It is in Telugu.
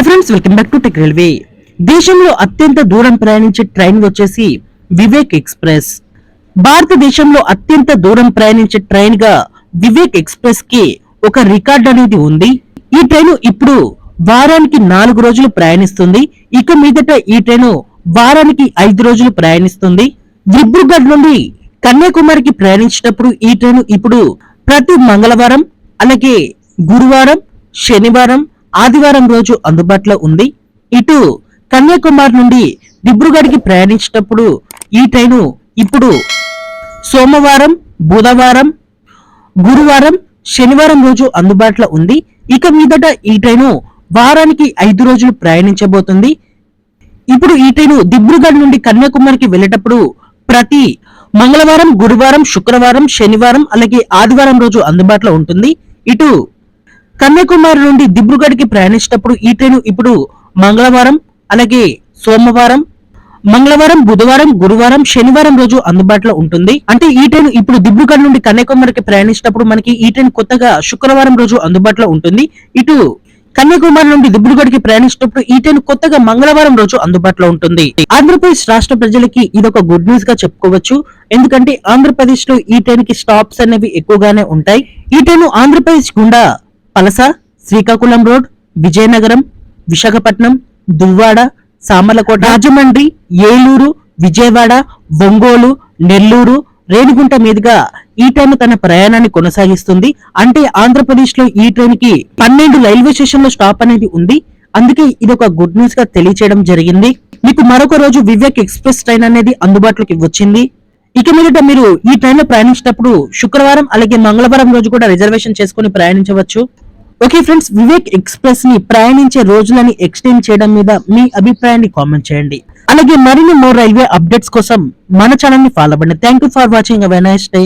Hi friends, welcome back to tech railway. దేశంలో అత్యంత దూరం ప్రయాణించే ట్రైన్ వచ్చేసి వివేక్ ఎక్స్ప్రెస్. భారతదేశంలో అత్యంత దూరం ప్రయాణించే ట్రైన్ గా వివేక్ ఎక్స్ప్రెస్ కి ఒక రికార్డ్ అనేది ఉంది. ఈ ట్రైన్ ఇప్పుడు వారానికి 4 రోజులు ప్రయాణిస్తుంది. ఇక మీదట ఈ ట్రైన్ వారానికి 5 రోజులు ప్రయాణిస్తుంది. దిబ్రూగఢ్ నుండి కన్యాకుమారికి ప్రయాణించేటప్పుడు ఈ ట్రైన్ ఇప్పుడు ప్రతి మంగళవారం, అలాగే గురువారం, శనివారం, ఆదివారం రోజు అందుబాటులో ఉంది. ఇటు కన్యాకుమారి నుండి దిబ్రూగఢ్కి ప్రయాణించేటప్పుడు ఈ ట్రైను ఇప్పుడు సోమవారం, బుధవారం, గురువారం, శనివారం రోజు అందుబాటులో ఉంది. ఇక మీదట ఈ ట్రైను వారానికి 5 రోజులు ప్రయాణించబోతుంది. ఇప్పుడు ఈ ట్రైను దిబ్రూగఢ్ నుండి కన్యాకుమారికి వెళ్ళేటప్పుడు ప్రతి మంగళవారం, గురువారం, శుక్రవారం, శనివారం, అలాగే ఆదివారం రోజు అందుబాటులో ఉంటుంది. ఇటు కన్యాకుమారి నుండి దిబ్రూగఢ్కి ప్రయాణించేటప్పుడు ఈ ట్రైన్ ఇప్పుడు మంగళవారం, అలాగే సోమవారం, మంగళవారం, బుధవారం, గురువారం, శనివారం రోజు అందుబాటులో ఉంటుంది. అంటే ఈ ట్రైన్ ఇప్పుడు దిబ్రూగఢ్ నుండి కన్యాకుమారికి ప్రయాణించేటప్పుడు మనకి ఈ ట్రైన్ కొత్తగా శుక్రవారం రోజు అందుబాటులో ఉంటుంది. ఇటు కన్యాకుమారి నుండి దిబ్రూగఢ్కి ప్రయాణించేటప్పుడు ఈ ట్రైన్ కొత్తగా మంగళవారం రోజు అందుబాటులో ఉంటుంది. ఆంధ్రప్రదేశ్ రాష్ట్ర ప్రజలకి ఇదొక గుడ్ న్యూస్ గా చెప్పుకోవచ్చు. ఎందుకంటే ఆంధ్రప్రదేశ్ లో ఈ ట్రైన్ కి స్టాప్స్ అనేవి ఎక్కువగానే ఉంటాయి. ఈ ట్రైన్ ఆంధ్రప్రదేశ్ గుండా పలస, శ్రీకాకుళం రోడ్, విజయనగరం, విశాఖపట్నం, దువ్వాడ, సామర్లకోట, రాజమండ్రి, ఏలూరు, విజయవాడ, ఒంగోలు, నెల్లూరు, రేణిగుంట మీదుగా ఈ ట్రైన్ తన ప్రయాణాన్ని కొనసాగిస్తుంది. అంటే ఆంధ్రప్రదేశ్ లో ఈ ట్రైన్ కి 12 రైల్వే స్టేషన్ లో స్టాప్ అనేది ఉంది. అందుకే ఇది ఒక గుడ్ న్యూస్ గా తెలియచేయడం జరిగింది. మీకు మరొక రోజు వివేక్ ఎక్స్ప్రెస్ ట్రైన్ అనేది అందుబాటులోకి వచ్చింది. ఇక మీదట మీరు ఈ ట్రైన్ లో ప్రయాణించేటప్పుడు శుక్రవారం, అలాగే మంగళవారం రోజు కూడా రిజర్వేషన్ చేసుకుని ప్రయాణించవచ్చు. ఓకే ఫ్రెండ్స్, వివేక్ ఎక్స్ప్రెస్ ని ప్రయాణించే రోజులని ఎక్స్టెండ్ చేయడం మీద మీ అభిప్రాయాన్ని కామెంట్ చేయండి. అలాగే మరిన్ని మోర్ రైల్వే అప్డేట్స్ కోసం మన ఛానల్ ని ఫాలో అవ్వండి. Thank you for watching. Have a nice day.